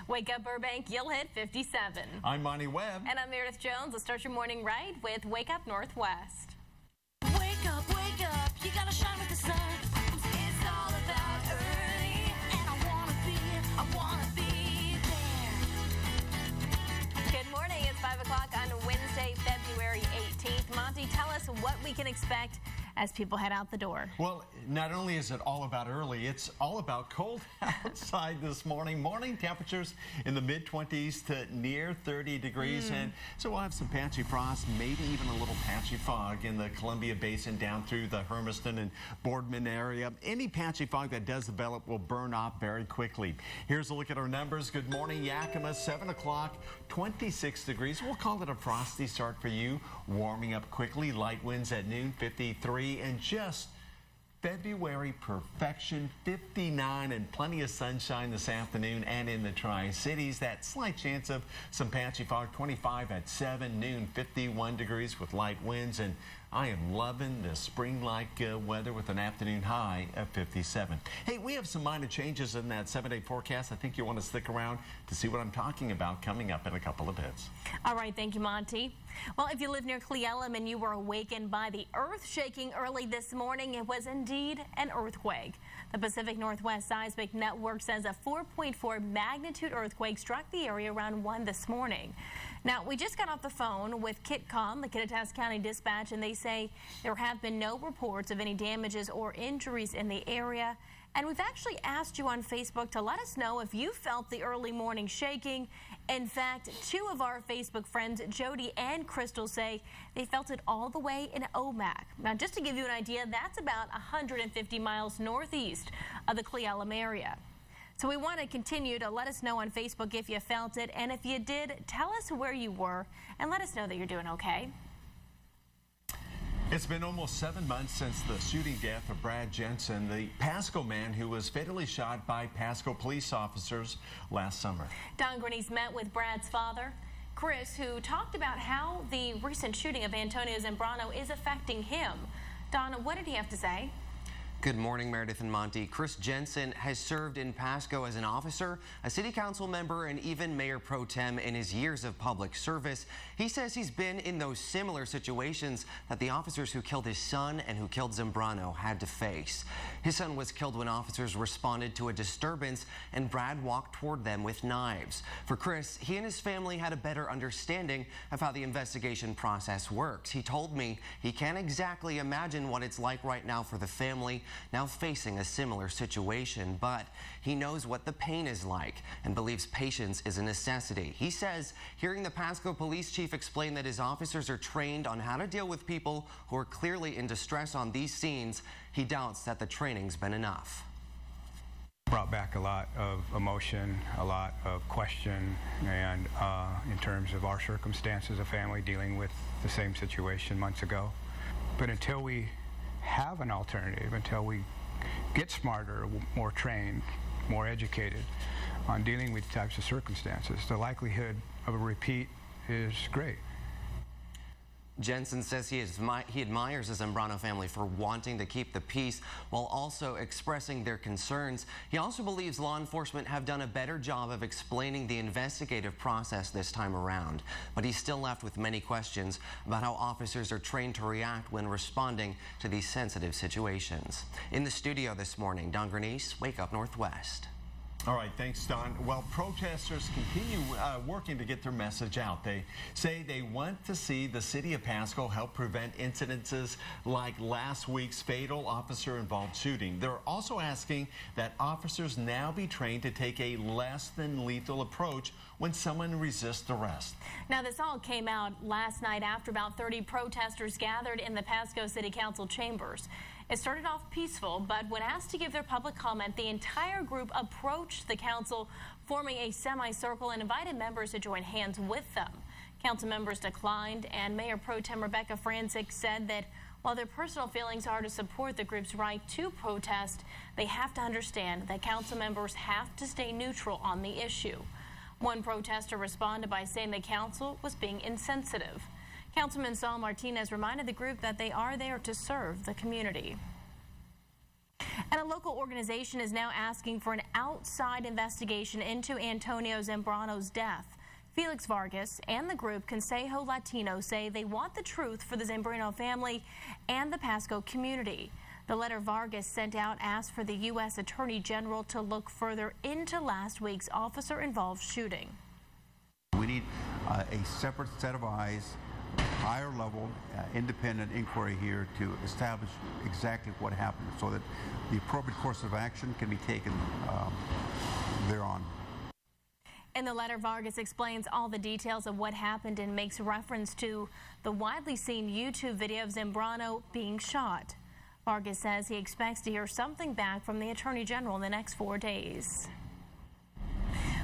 Wake up, Burbank, you'll hit 57. I'm Monty Webb. And I'm Meredith Jones. Let's start your morning right with Wake Up Northwest. Wake up, you gotta shine with the sun. It's all about early, and I wanna be there. Good morning, it's 5 o'clock on Wednesday, February 18th. Monty, tell us what we can expect as people head out the door. Well, not only is it all about early, it's all about cold outside this morning. Morning temperatures in the mid-20s to near 30 degrees. And so we'll have some patchy frost, maybe even a little patchy fog in the Columbia Basin down through the Hermiston and Boardman area. Any patchy fog that does develop will burn off very quickly. Here's a look at our numbers. Good morning, Yakima, 7 o'clock, 26 degrees. We'll call it a frosty start for you. Warming up quickly, light winds at noon, 53. And just February perfection, 59, and plenty of sunshine this afternoon and in the Tri-Cities. That slight chance of some patchy fog, 25 at 7, noon 51 degrees with light winds. And I am loving the spring-like weather with an afternoon high of 57. Hey, we have some minor changes in that 7-day forecast. I think you want to stick around to see what I'm talking about coming up in a couple of bits. All right, thank you, Monty. Well, if you live near Cle Elum and you were awakened by the earth shaking early this morning, it was indeed an earthquake. The Pacific Northwest Seismic Network says a 4.4 magnitude earthquake struck the area around 1 this morning. Now, we just got off the phone with KitCom, the Kittitas County Dispatch, and they say there have been no reports of any damages or injuries in the area. And we've actually asked you on Facebook to let us know if you felt the early morning shaking. In fact, 2 of our Facebook friends, Jody and Crystal, say they felt it all the way in Omak. Now, just to give you an idea, that's about 150 miles northeast of the Cle Elum area. So we want to continue to let us know on Facebook if you felt it, and if you did, tell us where you were and let us know that you're doing okay. It's been almost 7 months since the shooting death of Brad Jensen, the Pasco man who was fatally shot by Pasco police officers last summer. Don Grenese met with Brad's father, Chris, who talked about how the recent shooting of Antonio Zambrano is affecting him. Don, what did he have to say? Good morning, Meredith and Monty. Chris Jensen has served in Pasco as an officer, a city council member, and even mayor pro tem in his years of public service. He says he's been in those similar situations that the officers who killed his son and who killed Zambrano had to face. His son was killed when officers responded to a disturbance and Brad walked toward them with knives. For Chris, he and his family had a better understanding of how the investigation process works. He told me he can't exactly imagine what it's like right now for the family now facing a similar situation, but he knows what the pain is like and believes patience is a necessity. He says hearing the Pasco police chief explain that his officers are trained on how to deal with people who are clearly in distress on these scenes, he doubts that the training's been enough. Brought back a lot of emotion, a lot of question, and in terms of our circumstances, a family dealing with the same situation months ago. But until we have an alternative, until we get smarter, more trained, more educated on dealing with types of circumstances, the likelihood of a repeat is great. Jensen says he admires the Zambrano family for wanting to keep the peace while also expressing their concerns. He also believes law enforcement have done a better job of explaining the investigative process this time around. But he's still left with many questions about how officers are trained to react when responding to these sensitive situations. In the studio this morning, Don Grenese, Wake Up Northwest. All right, thanks, Don. Well, protesters continue working to get their message out. They say they want to see the city of Pasco help prevent incidences like last week's fatal officer-involved shooting. They're also asking that officers now be trained to take a less than lethal approach when someone resists arrest. Now, this all came out last night after about 30 protesters gathered in the Pasco City Council chambers. It started off peaceful, but when asked to give their public comment, the entire group approached the council, forming a semicircle and invited members to join hands with them. Council members declined, and Mayor Pro Tem Rebecca Francic said that while their personal feelings are to support the group's right to protest, they have to understand that council members have to stay neutral on the issue. One protester responded by saying the council was being insensitive. Councilman Saul Martinez reminded the group that they are there to serve the community. And a local organization is now asking for an outside investigation into Antonio Zambrano's death. Felix Vargas and the group Consejo Latino say they want the truth for the Zambrano family and the Pasco community. The letter Vargas sent out asked for the U.S. Attorney General to look further into last week's officer-involved shooting. We need a separate set of eyes, higher level, independent inquiry here to establish exactly what happened so that the appropriate course of action can be taken thereon. In the letter, Vargas explains all the details of what happened and makes reference to the widely seen YouTube video of Zambrano being shot. Vargas says he expects to hear something back from the Attorney General in the next 4 days.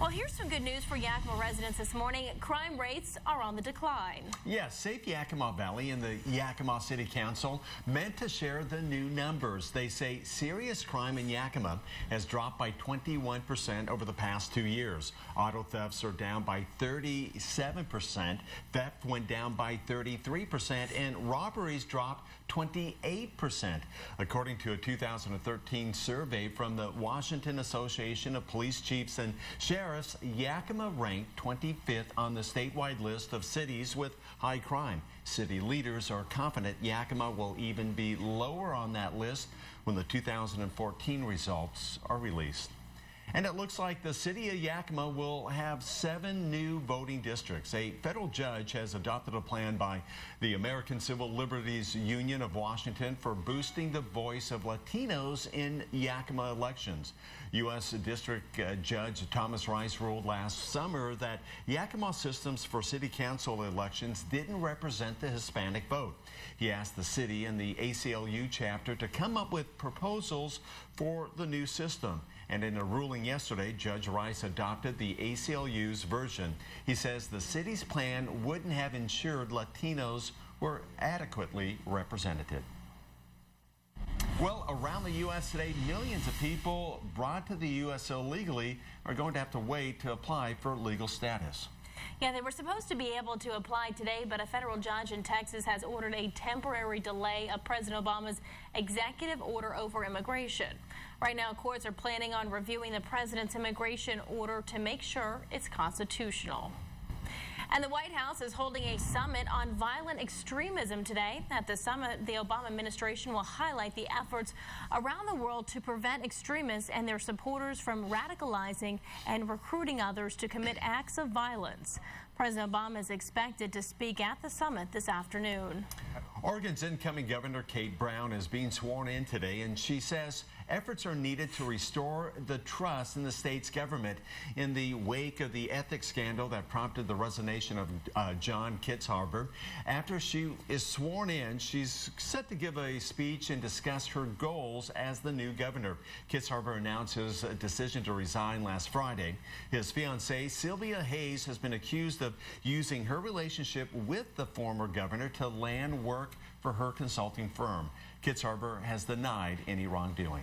Well, here's some good news for Yakima residents this morning. Crime rates are on the decline. Yes, Safe Yakima Valley and the Yakima City Council meant to share the new numbers. They say serious crime in Yakima has dropped by 21% over the past 2 years. Auto thefts are down by 37%, theft went down by 33%, and robberies dropped 28%. According to a 2013 survey from the Washington Association of Police Chiefs and Sheriffs, Yakima ranked 25th on the statewide list of cities with high crime. City leaders are confident Yakima will even be lower on that list when the 2014 results are released. And it looks like the city of Yakima will have 7 new voting districts. A federal judge has adopted a plan by the American Civil Liberties Union of Washington for boosting the voice of Latinos in Yakima elections. U.S. District Judge Thomas Rice ruled last summer that Yakima systems for city council elections didn't represent the Hispanic vote. He asked the city and the ACLU chapter to come up with proposals for the new system. And in a ruling yesterday, Judge Rice adopted the ACLU's version. He says the city's plan wouldn't have ensured Latinos were adequately represented. Well, around the U.S. today, millions of people brought to the U.S. illegally are going to have to wait to apply for legal status. Yeah, they were supposed to be able to apply today, but a federal judge in Texas has ordered a temporary delay of President Obama's executive order over immigration. Right now, courts are planning on reviewing the president's immigration order to make sure it's constitutional. And the White House is holding a summit on violent extremism today. At the summit, the Obama administration will highlight the efforts around the world to prevent extremists and their supporters from radicalizing and recruiting others to commit acts of violence. President Obama is expected to speak at the summit this afternoon. Oregon's incoming Governor Kate Brown is being sworn in today, and she says efforts are needed to restore the trust in the state's government in the wake of the ethics scandal that prompted the resignation of John Kitzhaber. After she is sworn in, she's set to give a speech and discuss her goals as the new governor. Kitzhaber announced his decision to resign last Friday. His fiancée, Sylvia Hayes, has been accused of using her relationship with the former governor to land work for her consulting firm. Kitzhaber has denied any wrongdoing.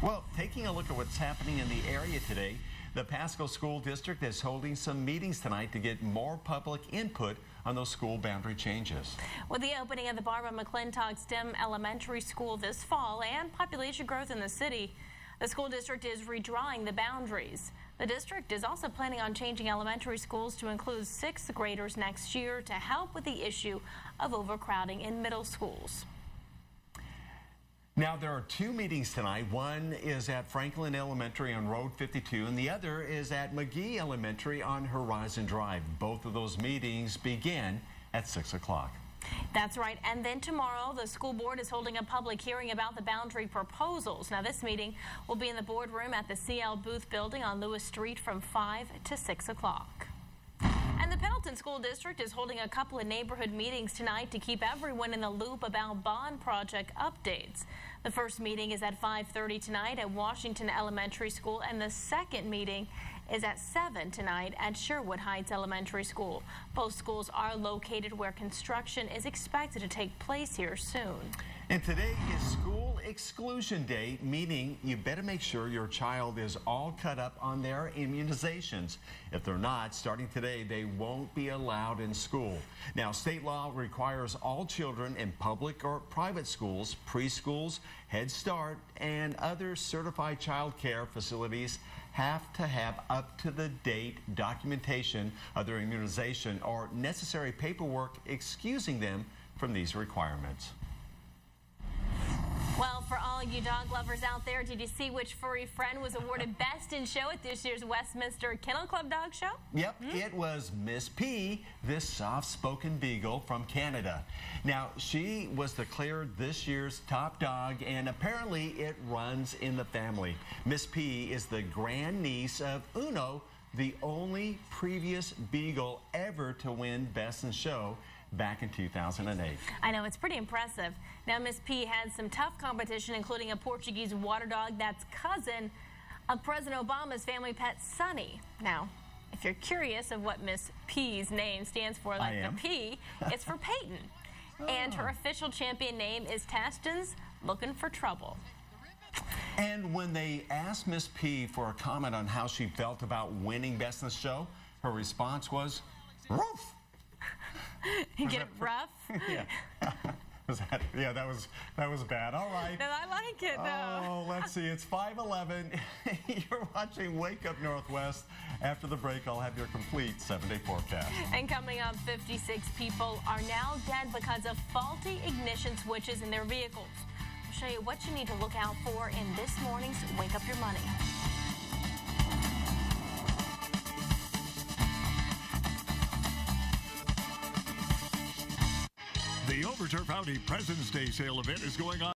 Well, taking a look at what's happening in the area today, the Pasco School District is holding some meetings tonight to get more public input on those school boundary changes. With the opening of the Barbara McClintock STEM Elementary School this fall and population growth in the city, the school district is redrawing the boundaries. The district is also planning on changing elementary schools to include 6th graders next year to help with the issue of overcrowding in middle schools. Now, there are 2 meetings tonight. One is at Franklin Elementary on Road 52, and the other is at McGee Elementary on Horizon Drive. Both of those meetings begin at 6 o'clock. That's right. And then tomorrow, the school board is holding a public hearing about the boundary proposals. Now, this meeting will be in the boardroom at the CL Booth building on Lewis Street from 5 to 6 o'clock. And the Pendleton School District is holding a couple of neighborhood meetings tonight to keep everyone in the loop about bond project updates. The first meeting is at 5:30 tonight at Washington Elementary School, and the second meeting is at 7 tonight at Sherwood Heights Elementary School. Both schools are located where construction is expected to take place here soon. And today is School Exclusion Day, meaning you better make sure your child is all cut up on their immunizations. If they're not, starting today, they won't be allowed in school. Now, state law requires all children in public or private schools, preschools, Head Start, and other certified child care facilities have to have up-to-the-date documentation of their immunization or necessary paperwork excusing them from these requirements. Well, for all you dog lovers out there, did you see which furry friend was awarded Best in Show at this year's Westminster Kennel Club Dog Show? Yep, it was Miss P, this soft-spoken beagle from Canada. Now, she was declared this year's top dog, and apparently it runs in the family. Miss P is the grandniece of Uno, the only previous beagle ever to win Best in Show back in 2008. I know, it's pretty impressive. Now, Miss P had some tough competition, including a Portuguese water dog that's cousin of President Obama's family pet, Sunny. Now, if you're curious of what Miss P's name stands for, like the P, it's for Peyton. And her official champion name is Taston's Looking for Trouble. And when they asked Miss P for a comment on how she felt about winning Best in the Show, her response was, "Roof." You get it rough? Yeah. Yeah, that was bad. All right. No, I like it, though. Oh, let's see. It's 5:11. You're watching Wake Up Northwest. After the break, I'll have your complete 7-day forecast. And coming up, 56 people are now dead because of faulty ignition switches in their vehicles. We'll show you what you need to look out for in this morning's Wake Up Your Money. The Overturf Audi President's Day sale event is going on.